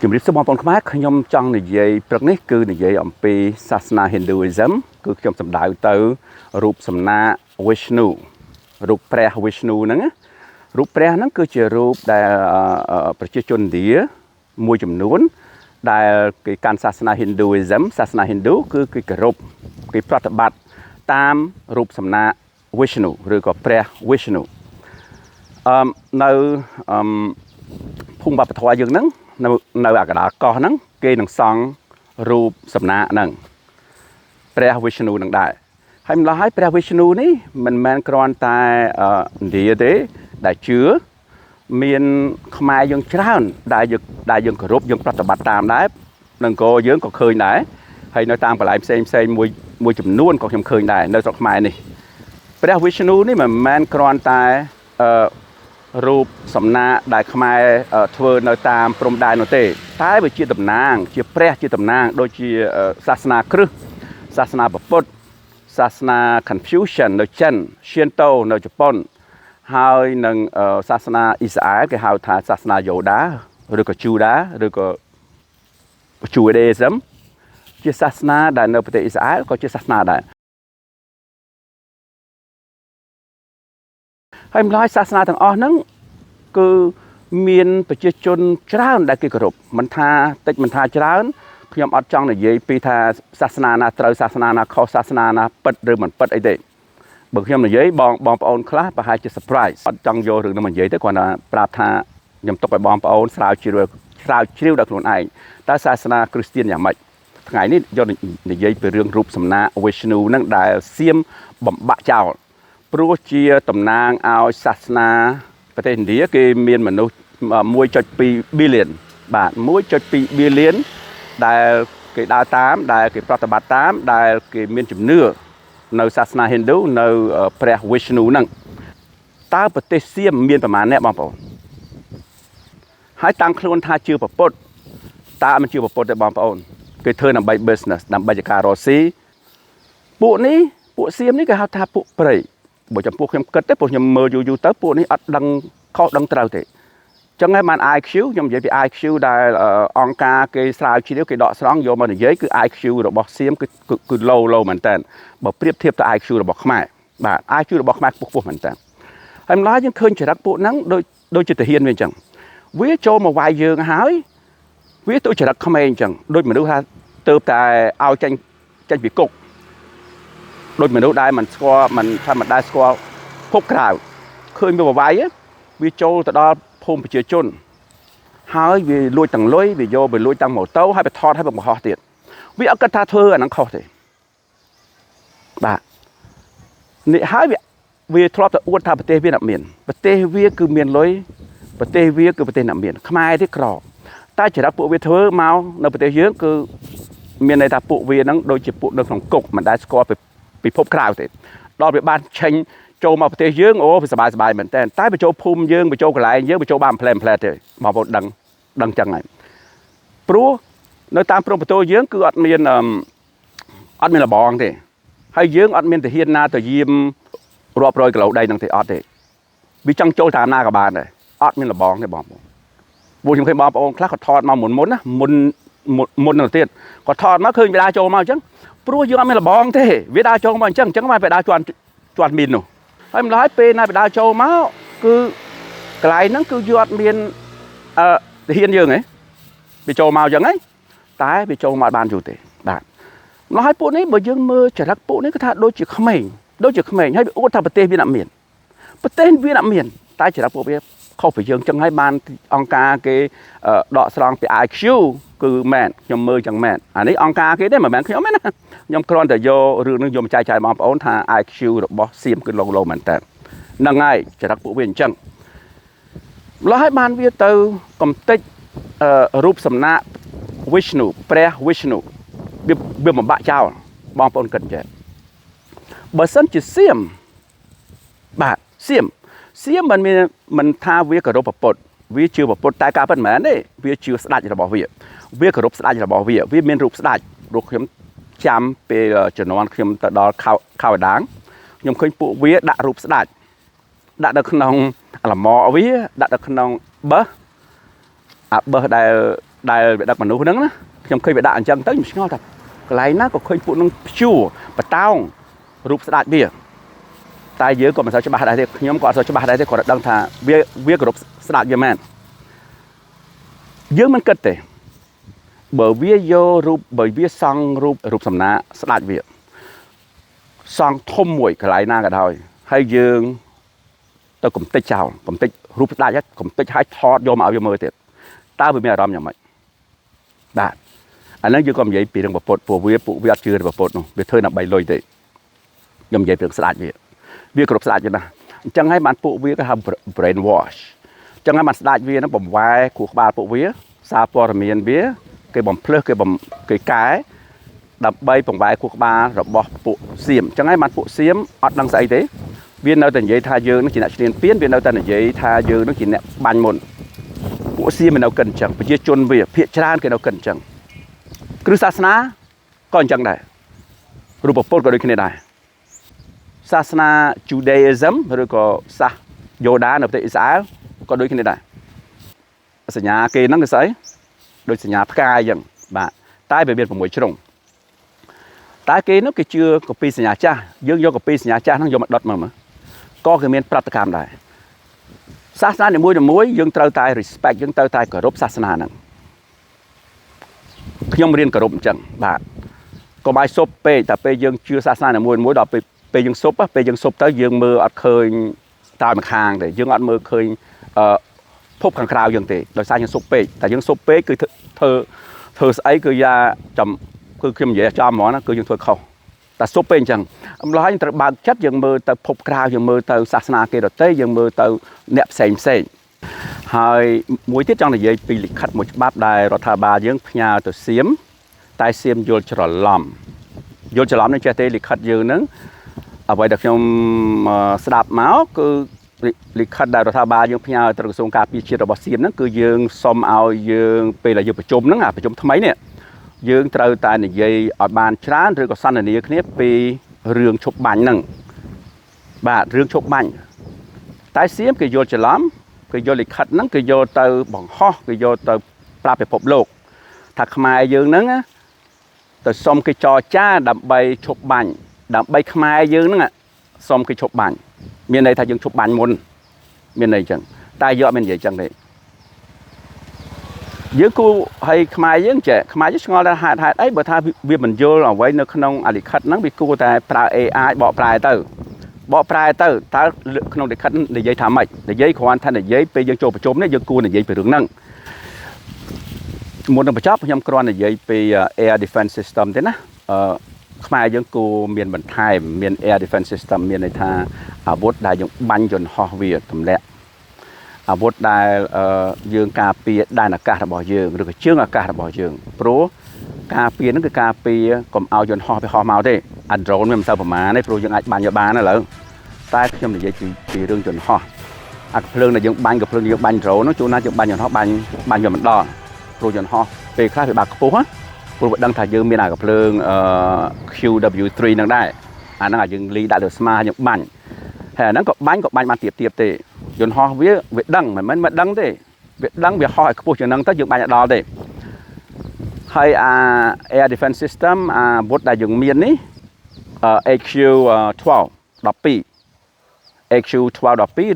ជំរាបសួរបងប្អូនខ្មែរខ្ញុំចង់និយាយព្រឹកនេះគឺនិយាយអំពីសាសនា Hinduism គឺខ្ញុំសំដៅទៅរូបសំណាក Vishnu រូបព្រះ Vishnu ហ្នឹងរូបព្រះហ្នឹងគឺជារូបដែលប្រជាជនឥណ្ឌាមួយចំនួនដែលគេកាន់សាសនា Hinduism សាសនា Hindu គឺគេគោរពគេប្រតិបត្តិតាមរូបសំណាក Vishnu ឬក៏ព្រះ Vishnu នៅភូមិវប្បធម៌យើងហ្នឹងនៅអាកដាលកោះហ្នឹងគេនឹងសង់រូបសំណាកហ្នឹងព្រះ Vishnu នឹងដែរហើយម្ល៉េះហើយព្រះ Vishnu នេះមិនមែនគ្រាន់តែឥណ្ឌាទេដែលជឿមានខ្មែរយើងច្រើនដែលយើងគោរពយើងប្រតិបត្តិតាមដែរនឹងក៏យើងក៏ឃើញដែរហើយនៅតាមកន្លែងផ្សេងមួយចំនួនក៏ខ្ញុំឃើញដែរនៅស្រុកខ្មែរនេះព្រះ Vishnu នេះមិនមែនគ្រាន់តែរូបសំណាកដែលខ្មែរធ្វើនៅតាមព្រំដែននោះទេតែវាជាតំណាងជាព្រះជាតំណាងដូចជាសាសនាគ្រិស្តសាសនាពុទ្ធសាសនា Confucian នៅចិន Shinto នៅជប៉ុនហើយនឹងសាសនាអ៊ីស្រាអែលគេហៅថាសាសនាយូដាឬក៏ Juda ឬក៏ Judaism ជាសាសនាដែលនៅប្រទេសអ៊ីស្រាអែលក៏ជាសាសនាដែរហើយម្ល៉េះសាសនាទាំងអស់ហ្នឹងគឺមានប្រជាជនច្រើនដែលគេគោរពមិនថាតិចមិនថាច្រើនខ្ញុំអត់ចង់និយាយពីថាសាសនាណាត្រូវសាសនាណាខុសសាសនាណាពិតឬមិនពិតអីទេបើខ្ញុំនិយាយបងប្អូនខ្លះប្រហែលជា surprise អត់ចង់យករឿងនោះមកនិយាយទេគ្រាន់តែប្រាប់ថាខ្ញុំទុកឲ្យបងប្អូនស្រាវជ្រាវដល់ខ្លួនឯងតើសាសនាគ្រីស្ទានយ៉ាងម៉េចថ្ងៃនេះយកនិយាយពីរឿងរូបសំណាក Vishnu ហ្នឹងដែលសៀមបំបាក់ចោលព្រោះជាតំណាងឲ្យសាសនាប្រទេសឥណ្ឌាគេមានមនុស្ស 1.2 billion បាទ 1.2 billion ដែលគេដើរតាមដែលគេប្រតិបត្តិតាមដែលគេមានជំនឿនៅសាសនា Hindu នៅព្រះ Vishnu ហ្នឹងតើប្រទេសសៀមមានប្រមាណអ្នកបងប្អូនហើយតាំងខ្លួនថាជឿព្រះពុទ្ធតើមិនជឿព្រះពុទ្ធទេបងប្អូនគេធ្វើដើម្បី business ដើម្បីជាការរកស៊ីពួកសៀមនេះគេហៅថាពួកព្រៃបើចំពោះខ្ញុំគិតទេព្រោះខ្ញុំមើលយូរទៅពួកនេះអត់ដឹងខុសដឹងត្រូវទេចឹងហើយបាន IQ ខ្ញុំនិយាយពី IQ ដែលអង្គការគេស្រាវជ្រាវគេដកស្រង់យកមកនិយាយគឺ IQ របស់សៀមគឺ low មែនតើបើប្រៀបធៀបទៅ IQ របស់ខ្មែរបាទ IQ របស់ខ្មែរខ្ពស់មែនតើហើយម្ល៉េះយើងឃើញចរិតពួកហ្នឹងដូចជាទាហានវាអញ្ចឹងវាចូលមកវាយយើងហើយវាទៅចរិតក្មេងអញ្ចឹងដូចមនុស្សថាទៅតែឲ្យចេញពីគុកដូចមនុស្សដែលមិនស្គាល់មិនថាមិនដែលស្គាល់ភពក្រៅឃើញវាវាយវាចូលទៅដល់ភូមិប្រជាជនហើយវាលួចទាំងលុយវាយកវាលួចទាំងម៉ូតូហើយវាថតហើយវាបង្ហោះទៀតវាអត់គិតថាធ្វើអាហ្នឹងខុសទេបាទនេះហើយវាធ្លាប់តែអួតថាប្រទេសវាអត់មានប្រទេសវាគឺមានលុយប្រទេសវាគឺប្រទេសអ្នកមានខ្មែរទេក្រតែចរិតពួកវាធ្វើមកនៅប្រទេសយើងគឺមានន័យថាពួកវាហ្នឹងដូចជាពួកនៅក្នុងគុកមិនដែលស្គាល់ពិភពក្រៅទេដល់វាបានឆេញចូលមកប្រទេសយើងអូវាសប្បាយមែនតើតែបញ្ចូលភូមិយើងបញ្ចូលកន្លែងយើងបញ្ចូលបានផ្លែទេបងប្អូនដឹងចឹងហើយព្រោះនៅតាមព្រំប្រទល់យើងគឺអត់មានលបងទេហើយយើងអត់មានទាហានណាទៅយាមរាប់រយគីឡូដីហ្នឹងទេអត់ទេវាចង់ចូលតាមណាក៏បានដែរអត់មានលបងទេបងប្អូនពួកខ្ញុំឃើញបងប្អូនខ្លះគាត់ថតមកមុននឹងទៀតគាត់ថតមកឃើញវាដើរចូលមកអញ្ចឹងព្រោះយើងអត់មានលបងទេវាដើរចូលមកអញ្ចឹងបានវាដើរជាន់មីននោះហើយម្ល៉េះពេលណាវាដើរចូលមកគឺកន្លែងហ្នឹងគឺយើងអត់មានទាហានយើងហ៎វាចូលមកអញ្ចឹងហ៎តែវាចូលមកបានយូរទេបាទម្ល៉េះពួកនេះបើយើងមើលចរិតពួកនេះគឺថាដូចជាក្មេងហើយវាអួតថាប្រទេសវាអត់មានតែចរិតពួកវាខុសពីយើងចឹងហើយបានអង្គការគេដកស្រង់ពី IQ គឺមែនខ្ញុំមើលចឹងមែនអានេះអង្គការគេទេមិនមែនខ្ញុំទេណាខ្ញុំគ្រាន់តែយករឿងនឹងយកមកចែកចាយបងប្អូនថា IQ របស់សៀមគឺ low មែនតើហ្នឹងហើយចរិតពួកវាអញ្ចឹងម្ល៉េះហើយបានវាទៅកំទេចរូបសំណាក Vishnu ព្រះ Vishnu វាបំបាក់ចោលបងប្អូនគិតចេះបើសិនជាសៀមបាទសៀមមិនថាវាគោរពព្រះពុទ្ធវាជឿព្រះពុទ្ធតែការពិតមិនមែនទេវាជឿស្ដេចរបស់វាគោរពស្ដេចរបស់វាមានរូបស្ដេចព្រោះខ្ញុំចាំពេលជំនាន់ខ្ញុំទៅដល់ខៅដាងខ្ញុំឃើញពួកវាដាក់រូបស្ដេចដាក់នៅក្នុងលំអវាដាក់នៅក្នុងបឹស អាបឹសដែល ដែលដឹកមនុស្សហ្នឹងណាខ្ញុំឃើញវាដាក់អញ្ចឹងទៅខ្ញុំឆ្ងល់ថាកន្លែងណាក៏ឃើញពួកនឹងព្យួរបតោងរូបស្ដេចវាតែយើងក៏មិនសូវច្បាស់ដែរទេខ្ញុំក៏អត់សូវច្បាស់ដែរទេគាត់ដឹងថាវាគោរពស្ដេចវាមែនយើងមិនគិតទេបើវាយករូបបើវាសង់រូបសំណាកស្ដេចវាសង់ធំមួយកន្លែងណាក៏ដោយហើយយើងទៅកំទេចចោលកំទេចរូបស្ដេចកំទេចឲ្យថតយកមកឲ្យវាមើលទៀតតើវាមានអារម្មណ៍យ៉ាងម៉េចបាទអាហ្នឹងយើងក៏និយាយពីរឿងប្រពុតពួកវាអត់ជឿប្រពុតនោះវាធ្វើដើម្បីលុយទេខ្ញុំនិយាយពីរឿងស្ដេចវាគ្រប់ស្ដេចវាណាអញ្ចឹងហើយបានពួកវាគេហៅ brain wash អញ្ចឹងហើយបានស្ដេចវាហ្នឹងបង្វែរខួរក្បាលពួកវាសារព័ត៌មានវាគេបំភ្លឹះគេកែដើម្បីបង្វែរខួរក្បាលរបស់ពួកសៀមអញ្ចឹងហើយបានពួកសៀមអត់ដឹងស្អីទេវានៅតែនិយាយថាយើងនឹងជាអ្នកឈ្លានពានវានៅតែនិយាយថាយើងនឹងជាអ្នកបាញ់មុនពួកសៀមមិននៅកិនអញ្ចឹងប្រជាជនវាភាគច្រើនគេនៅកិនអញ្ចឹងគ្រឹះសាសនាក៏អញ្ចឹងដែររូបពុទ្ធក៏ដូចគ្នាដែរសាសនា Judaism ឬក៏សាសយូដានៅប្រទេសអ៊ីស្រាអែលក៏ដូចគ្នាដែរសញ្ញាគេហ្នឹងគឺស្អីដូចសញ្ញាផ្កាយអញ្ចឹងបាទតែវាមាន6ជ្រុងតែគេនោះគេជឿកពីសញ្ញាចាស់យើងយកកពីសញ្ញាចាស់ហ្នឹងយកមកដុតមើលក៏គេមានប្រតិកម្មដែរសាសនានីមួយៗយើងត្រូវតែ respect យើងត្រូវតែគោរពសាសនាហ្នឹងខ្ញុំរៀនគោរពអញ្ចឹងបាទកុំឲ្យសុបពេកតែពេលយើងជឿសាសនានីមួយៗដល់ពេលយើងសុបទៅយើងមើលអត់ឃើញតាមម្ខាងទេយើងអត់មើលឃើញភពខាងក្រៅយើងទេដោយសារយើងសុបពេកតែយើងសុបពេកគឺធ្វើស្អីគឺគឺខ្ញុំនិយាយចំហ្មងណាគឺយើងធ្វើខុសតែសុបពេកអញ្ចឹងអំឡោះយើងត្រូវបើកចិត្តយើងមើលទៅភពក្រៅយើងមើលទៅសាសនាគេដទៃយើងមើលទៅអ្នកផ្សេងហើយមួយទៀតចង់និយាយពីលិខិតមួយច្បាប់ដែលរដ្ឋាភិបាលយើងផ្ញើទៅសៀមតែសៀមយល់ច្រឡំនឹងចេះទេលិខិតយើងហ្នឹងអ្វីដែលខ្ញុំស្ដាប់មកគឺលិខិតដែលរដ្ឋាភិបាលយើងផ្ញើទៅក្រសួងការពារជាតិរបស់សៀមហ្នឹងគឺយើងសុំឲ្យយើងពេលដែលយើងប្រជុំហ្នឹងប្រជុំថ្មីនេះយើងត្រូវតែនិយាយឲ្យបានច្រើនឬក៏សន្ទនាគ្នាពីរឿងឈប់បាញ់ហ្នឹងបាទរឿងឈប់បាញ់តែសៀមគេយល់ច្រឡំគេយកលិខិតហ្នឹងគេយកទៅបង្ហោះគេយកទៅប្រាប់ពិភពលោកថាខ្មែរយើងហ្នឹងទៅសុំគេចរចាដើម្បីឈប់បាញ់ដើម្បីខ្មែរយើងហ្នឹងសុំគេឈប់បាញ់មានន័យថាយើងឈប់បាញ់មុនមានន័យអញ្ចឹងតែយកអត់មាននិយាយអញ្ចឹងទេយើងគូឲ្យខ្មែរយើងចេះខ្មែរយើងឆ្ងល់ថាហេតុអីបើថាវាមិនយល់អ្វីនៅក្នុងអលិខិតហ្នឹងវាគួរតែប្រើ AI បកប្រែទៅតើក្នុងលិខិតនិយាយថាម៉េចនិយាយគ្រាន់ថានិយាយពេលយើងចូលប្រជុំនេះយើងគួរនិយាយពីរឿងហ្នឹងមុននឹងបញ្ចប់ខ្ញុំគ្រាន់និយាយពី Air Defense System ទេណាខ្មែរយើងគួរមានបន្ថែមមាន Air Defense System មានន័យថាអាវុធដែលយើងបាញ់យន្តហោះវាទម្លាក់អាវុធដែលយើងការពារដែនអាកាសរបស់យើងឬក៏ជើងអាកាសរបស់យើងព្រោះការពារហ្នឹងគឺការពារកុំឲ្យយន្តហោះវាហោះមកទេអា drone វាមិនសូវប្រមាណទេព្រោះយើងអាចបាញ់យកបានឥឡូវតែខ្ញុំនិយាយពីរឿងយន្តហោះអាភ្លើងដែលយើងបាញ់drone នោះជួនណាយើងបាញ់យន្តហោះបាញ់វាមិនដល់ព្រោះយន្តហោះពេលខ្លះវាបាក់ខ្ពស់ណាព្រោះវាដឹងថាយើងមានអាភ្លើងQW3 ហ្នឹងដែរអាហ្នឹងយើងលីដាក់លើស្មាយើងបាញ់ហើយអាហ្នឹងក៏បាញ់បានទៀតទេយន្តហោះវាដឹងមិនមែនមិនដឹងទេវាដឹងវាហោះឲ្យខ្ពស់ជាងហ្នឹងទៅយើងបាញ់អត់ដល់ទេហើយអា Air Defense System អាវុធដែលយើងមាននេះAQ12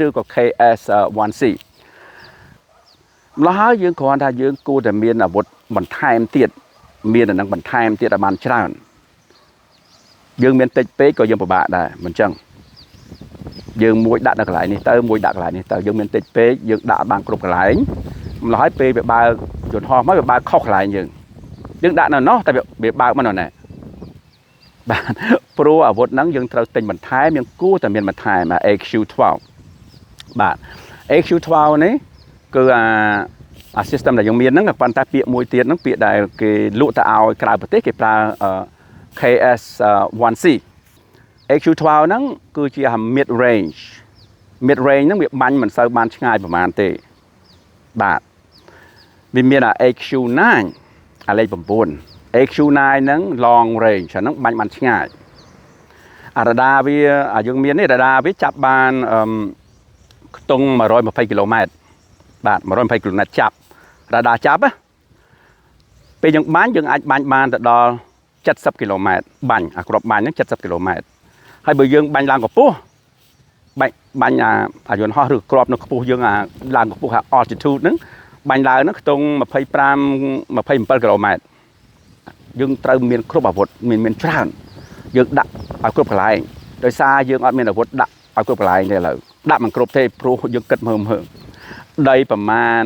ឬក៏ KS1C ម្ល៉េះហើយយើងគ្រាន់ថាយើងគួរតែមានអាវុធបន្ថែមទៀតមានអានឹងបន្ថែមទៀតឲ្យបានច្រើនយើងមានតិចពេកក៏យើងពិបាកដែរមិនចឹងយើងមួយដាក់នៅកន្លែងនេះទៅមួយដាក់កន្លែងនេះទៅយើងមានតិចពេកយើងដាក់បានគ្រប់កន្លែងម្ល៉េះហើយពេលវាបើកយន្តហោះមកវាបើកខុសកន្លែងយើងដាក់នៅនោះតែវាបើកមកនៅណែបាទព្រោះអាវុធហ្នឹងយើងត្រូវទិញបន្ថែមយើងគួរតែមានបន្ថែម AQ12 បាទ AQ12 នេះគឺអា system ដែលយើងមានហ្នឹងប៉ុន្តែពាក្យមួយទៀតហ្នឹងពាក្យដែលគេលក់ទៅឲ្យក្រៅប្រទេសគេប្រើ KS1C AQ12 ហ្នឹងគឺជា mid range ហ្នឹងវាបាញ់មិនសូវបានឆ្ងាយប្រហែលទេបាទវាមានAQ9 អាលេខ9 AQ9 ហ្នឹង long range ហ្នឹងបាញ់បានឆ្ងាយអារ៉ាដាវាយើងមាននេះរ៉ាដាវាចាប់បានខ្ទង់120គីឡូម៉ែត្របាទ120គីឡូម៉ែត្រចាប់រ៉ាដាចាប់ ពេលយើងបាញ់យើងអាចបាញ់បានទៅដល់70 គីឡូម៉ែត្របាញ់អាក្របបាញ់ហ្នឹង70 គីឡូម៉ែត្រហើយបើយើងបាញ់ឡើងកម្ពស់បាញ់អាយន្តហោះឬក្របនៅខ្ពស់យើងអាឡើងកម្ពស់ altitude ហ្នឹងបាញ់ឡើងហ្នឹងខ្ទង់27 គីឡូម៉ែត្រយើងត្រូវមានគ្រប់អាវុធមានច្រើនយើងដាក់ឲ្យគ្រប់កន្លែងដោយសារយើងអត់មានអាវុធដាក់ឲ្យគ្រប់កន្លែងទេឥឡូវដាក់មិនគ្រប់ទេព្រោះយើងគិតមើលដីប្រមាណ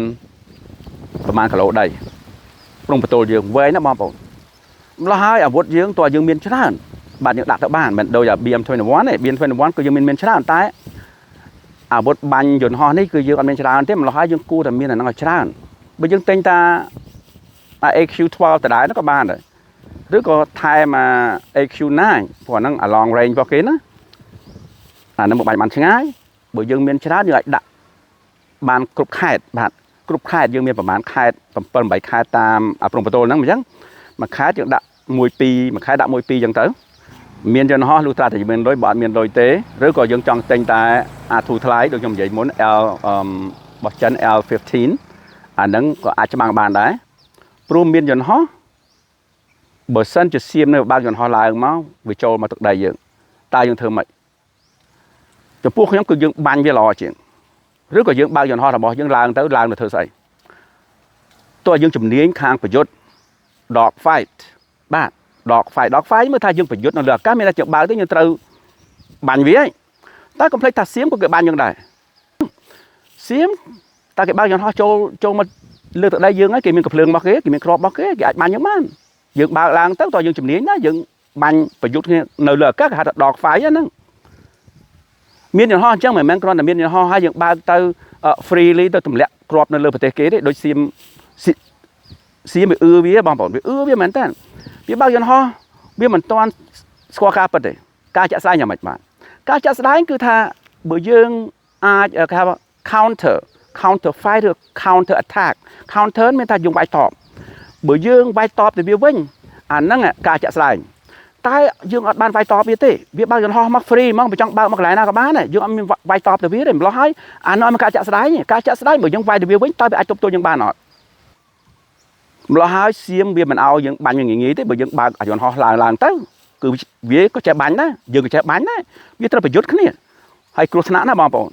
គីឡូដីព្រំបន្ទល់យើងវែងណាបងប្អូនម្ល៉េះហើយអាវុធយើងតើយើងមានច្រើនបាទយើងដាក់ទៅបានមិនដូចអា BM21 ទេ BM21 គឺយើងមានច្រើនតែអាវុធបាញ់យន្តហោះនេះគឺយើងអត់មានច្រើនទេម្ល៉េះហើយយើងគួរតែមានអាហ្នឹងឲ្យច្រើនបើយើងទិញតា AQ12 ដដែលក៏បានដែរឬក៏ថែមAQ9 ព្រោះអាហ្នឹង long range របស់គេណាអាហ្នឹងមកបាញ់បានឆ្ងាយបើយើងមានច្រើនយើងអាចដាក់បានគ្រប់ខេត្តបាទគ្រប់ខេត្តយើងមានប្រហែលខេត្ត7 8ខេត្តតាមព្រំបន្ទល់ហ្នឹងអញ្ចឹងមួយខេត្តយើងដាក់1 2មួយខេត្តដាក់1 2អញ្ចឹងទៅមានយន្តហោះលុះត្រាតែមានលុយបើអត់មានលុយទេឬក៏យើងចង់ទិញតែអាធូរថ្លៃដូចខ្ញុំនិយាយមុន L របស់ចិន L15 អាហ្នឹងក៏អាចច្បាំងបានដែរព្រោះមានយន្តហោះបើសិនជាសៀមនៅបើកយន្តហោះឡើងមកវាចូលមកទឹកដីយើងតើយើងធ្វើម៉េចចំពោះខ្ញុំគឺយើងបាញ់វាល្អជាងឬក៏យើងបើកយន្តហោះរបស់យើងឡើងទៅធ្វើស្អីតើយើងជំនាញខាងប្រយុទ្ធ dog fight បាទ dog fight មើលថាយើងប្រយុទ្ធនៅលើអាកាសមានតែយើងបើកទៅយើងត្រូវបាញ់វាហើយតែកុំភ្លេចថាសៀមក៏គេបាញ់យើងដែរសៀមតើគេបើកយន្តហោះចូលមកលើទឹកដីយើងហើយគេមានកំភ្លើងរបស់គេមានគ្រាប់របស់គេអាចបាញ់យើងបានយើងបើកឡើងទៅតើយើងជំនាញណាយើងបាញ់ប្រយុទ្ធគ្នានៅលើអាកាសគេហៅថា dog fight ហ្នឹងមានយន្តហោះអញ្ចឹងមិនមែនគ្រាន់តែមានយន្តហោះហើយយើងបើកទៅ freely ទៅទម្លាក់គ្រាប់នៅលើប្រទេសគេទេដូចសៀមវាបងប្អូនវាមែនតើវាបើកយន្តហោះវាមិនតាន់ស្គាល់ការពិតទេការចាក់ស្ដែងយ៉ាងម៉េចបាទការចាក់ស្ដែងគឺថាបើយើងអាចគេហៅ counter fight ឬ counter attack counter មានថាយើងវាយតបបើយើងវាយតបទៅវាវិញអាហ្នឹងការចាក់ស្ដែងតែយើងអត់បានវាយតបវាទេវាបើកយន្តហោះមក free ហ្មងបើចង់បើកមកកន្លែងណាក៏បានដែរយើងអត់មានវាយតបទៅវាទេម្ល៉េះហើយអានោះមានការចាក់ស្ដែងបើយើងវាយទៅវាវិញតើវាអាចទប់ទល់យើងបានអត់ម្ល៉េះហើយសៀមវាមិនឲ្យយើងបាញ់ងាយទេបើយើងបើកយន្តហោះឡើងទៅគឺវាក៏ចេះបាញ់ដែរយើងក៏ចេះបាញ់ដែរវាត្រូវប្រយុទ្ធគ្នាហើយគ្រោះថ្នាក់ណាបងប្អូន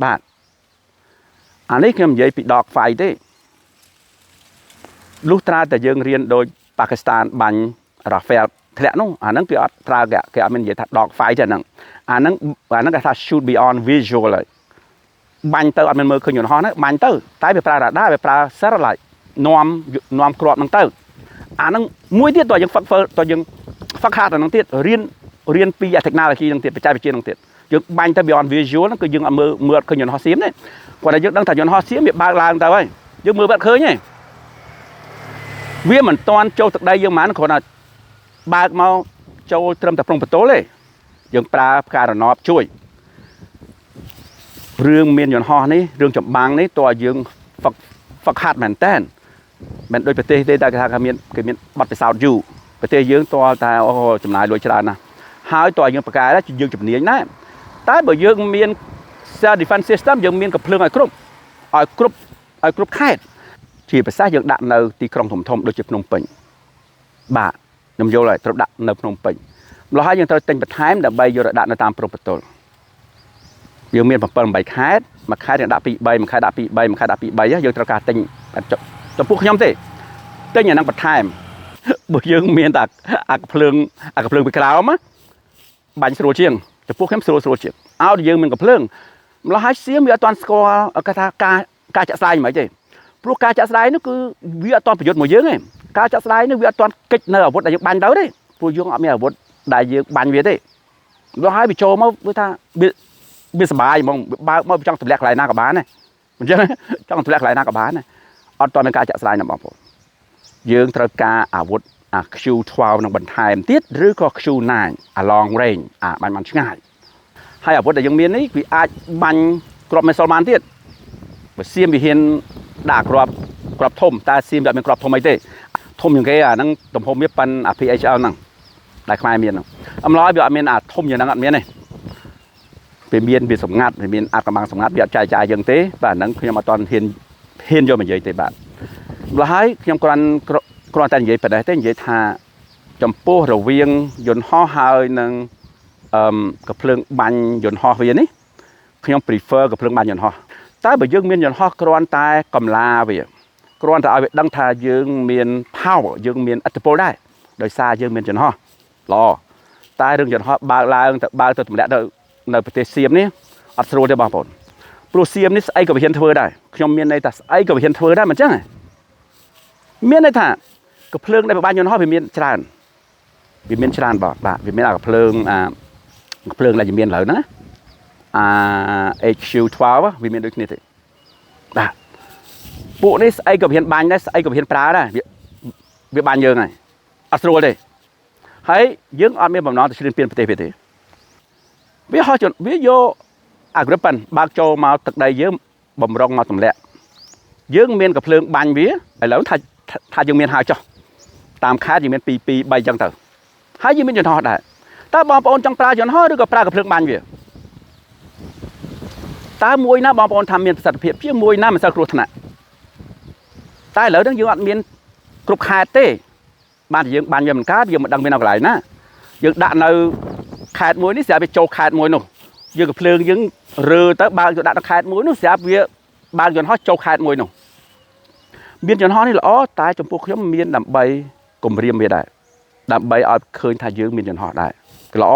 បាទអានេះខ្ញុំនិយាយពី dog fight ទេលុះត្រាតែយើងរៀនដូចប៉ាគីស្ថានបាញ់ Rafale ធ្លាក់នោះអាហ្នឹងគេអត់ប្រើគេអត់មាននិយាយថា dog fight ទេហ្នឹងអាហ្នឹងគេថា shoot beyond visual ហើយបាញ់ទៅអត់មានមើលឃើញយន្តហោះហ្នឹងបាញ់ទៅតែវាប្រើ radar វាប្រើ satellite នាំគ្រាប់ហ្នឹងទៅអាហ្នឹងមួយទៀតតើយើងយើងហ្វឹកហាត់អាហ្នឹងទៀតរៀនពី technology ហ្នឹងទៀតបច្ចេកវិទ្យាហ្នឹងទៀតយើងបាញ់ទៅ beyond visual ហ្នឹងគឺយើងអត់មើលអត់ឃើញយន្តហោះសៀមទេគាត់តែយើងដឹងថាយន្តហោះសៀមវាបើកឡើងទៅហើយយើងមើលអត់ឃើញទេវាមិនតាន់ចូលទឹកដីយើងហ្មងគ្រាន់តែបើកមកចូលត្រឹមតែព្រំបន្ទល់ទេយើងប្រើផ្ការណបជួយរឿងមានយន្តហោះនេះរឿងចម្បាំងនេះតើយើងហ្វឹកហាត់មែនតើមិនដូចប្រទេសទេតែគេថាគេមានបទពិសោធន៍យូរប្រទេសយើងតើតែអូចំណាយលុយច្រើនណាស់ហើយតើយើងប្រកែកយើងជំនាញដែរតែបើយើងមាន self defense system យើងមានកំភ្លើងឲ្យគ្រប់ខេត្តជាភាសាយើងដាក់នៅទីក្រុងធំដូចជាភ្នំពេញបាទខ្ញុំយល់ហើយត្រូវដាក់នៅភ្នំពេញម្ល៉េះហើយយើងត្រូវទិញបន្ថែមដើម្បីយកទៅដាក់នៅតាមព្រំបន្ទល់យើងមាន7 8ខេត្តមួយខេត្តយើងដាក់2 3មួយខេត្តដាក់2 3មួយខេត្តដាក់2 3យើងត្រូវការទិញចំពោះខ្ញុំទេទិញអាហ្នឹងបន្ថែមបើយើងមានតែអាកំភ្លើងពីក្រោមបាញ់ស្រួលជាងចំពោះខ្ញុំស្រួលជាងឲ្យយើងមានកំភ្លើងម្ល៉េះហើយសៀមវាអត់ទាន់ស្គាល់គេថាការចាក់ស្ដែងមិនទេព្រោះការចាក់ស្ដែងនោះគឺវាអត់ទាន់ប្រយុទ្ធមកយើងទេការចាក់ស្ដែងនោះវាអត់ទាន់កិច្ចនៅអាវុធដែលយើងបាញ់ទៅទេព្រោះយើងអត់មានអាវុធដែលយើងបាញ់វាទេម្ល៉េះហើយវាចូលមកវាថាវាសុបាយហ្មងបើកមកចង់ទម្លាក់កន្លែងណាក៏បានដែរអញ្ចឹងចង់ទម្លាក់កន្លែងណាក៏បានដែរអត់ទាន់មានការចាក់ស្ដែងណាបងប្អូនយើងត្រូវការអាវុធអា Q12 នឹងបន្ថែមទៀតឬក៏ Q9 អា long range បាញ់បានឆ្ងាយហើយអាវុធដែលយើងមាននេះវាអាចបាញ់គ្រាប់មីសុលបានទៀតបើសៀមវាហ៊ានដាក់គ្រាប់ធំតែសៀមវាអត់មានគ្រាប់ធំអីទេធំជាងគេអាហ្នឹងទំហំវាប៉ិនអា PHL ហ្នឹងដែលខ្មែរមានហ្នឹងអំឡោយវាអត់មានអាធំយ៉ាងហ្នឹងអត់មានទេវាសម្ងាត់វាមានអាចកំបាំងសម្ងាត់វាអត់ចាយយើងទេបាទហ្នឹងខ្ញុំអត់ទាន់ហ៊ានយកមកនិយាយទេបាទម្ល៉េះហើយខ្ញុំគ្រាន់ គ្រាន់តែនិយាយប៉ុណ្ណេះទេនិយាយថាចំពោះរវាងយន្តហោះហើយនឹងកាភ្លើងបាញ់យន្តហោះវានេះខ្ញុំ prefer កាភ្លើងបាញ់យន្តហោះតែបើយើងមានយន្តហោះគ្រាន់តែកម្លាវាគ្រាន់តែឲ្យវាដឹងថាយើងមាន power យើងមានឥទ្ធិពលដែរដោយសារយើងមានយន្តហោះល្អតែរឿងយន្តហោះបើកឡើងទៅបើកទៅទម្លាក់នៅប្រទេសសៀមនេះអត់ស្រួលទេបងប្អូនព្រោះសៀមនេះស្អីក៏វាហ៊ានធ្វើដែរខ្ញុំមានន័យថាស្អីក៏វាហ៊ានធ្វើដែរមិនចឹងទេមានន័យថាកាភ្លើងដែលបាញ់យន្តហោះវាមានច្រើនវាមានច្រើនបាទវាមានកាភ្លើងកាភ្លើងដែលមានឥឡូវហ្នឹងHQ12 វាមានដូចគ្នាទេបាទពួកនេះស្អីក៏ហ៊ានបាញ់ដែរស្អីក៏ហ៊ានប្រើដែរវាបាញ់យើងហើយអត់ស្រួលទេហើយយើងអត់មានបំណងទៅឈ្លានពានប្រទេសវាទេវាហោះវាយកអាក្រិបប៉ិនបើកចូលមកទឹកដីយើងបំរុងមកទម្លាក់យើងមានកាភ្លើងបាញ់វាឥឡូវថាយើងមានហើយចុះតាមខេត្តយើងមាន2 3ចឹងទៅហើយយើងមានយន្តហោះដែរតើបងប្អូនចង់ប្រើយន្តហោះឬក៏ប្រើកាភ្លើងបាញ់វាតើមួយណាបងប្អូនថាមានប្រសិទ្ធភាពជាមួយណាមិនសូវគ្រោះថ្នាក់តែឥឡូវហ្នឹងយើងអត់មានគ្រប់ខេត្តទេបានយើងបាញ់វាមិនកើតយើងមិនដឹងវានៅកន្លែងណាយើងដាក់នៅខេត្តមួយនេះស្រាប់វាចូលខេត្តមួយនោះយើងក៏ភ្លើងយើងរើទៅបើកយកដាក់នៅខេត្តមួយនោះស្រាប់វាបើកយន្តហោះចូលខេត្តមួយនោះមានយន្តហោះនេះល្អតែចំពោះខ្ញុំមានដើម្បីគម្រាមវាដែរដើម្បីឲ្យឃើញថាយើងមានយន្តហោះដែរគឺល្អ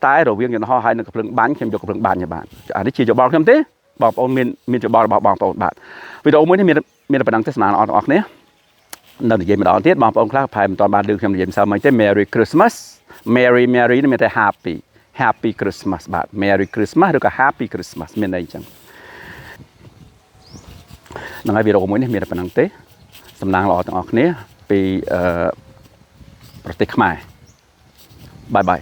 តែរវាងយន្តហោះហើយនឹងកាភ្លើងបាញ់ខ្ញុំយកកាភ្លើងបាញ់ទៅបាទអានេះជាយោបល់ខ្ញុំទេបងប្អូនមានយោបល់របស់បងប្អូនបាទវីដេអូមួយនេះមានប៉ុណ្ណឹងទេស្មានអរគ្នានៅនិយាយម្ដងទៀតបងប្អូនខ្លះប្រហែលមិនទាន់បានឮខ្ញុំនិយាយម្សិលមិញទេ Merry Christmas Merry នេះមានតែ Happy Christmas បាទ Merry Christmas ឬក៏ Happy Christmas មានន័យអញ្ចឹងហ្នឹងហើយវីដេអូមួយនេះមានតែប៉ុណ្ណឹងទេសំណាងល្អទាំងអស់គ្នាពីប្រទេសខ្មែរបាយបាយ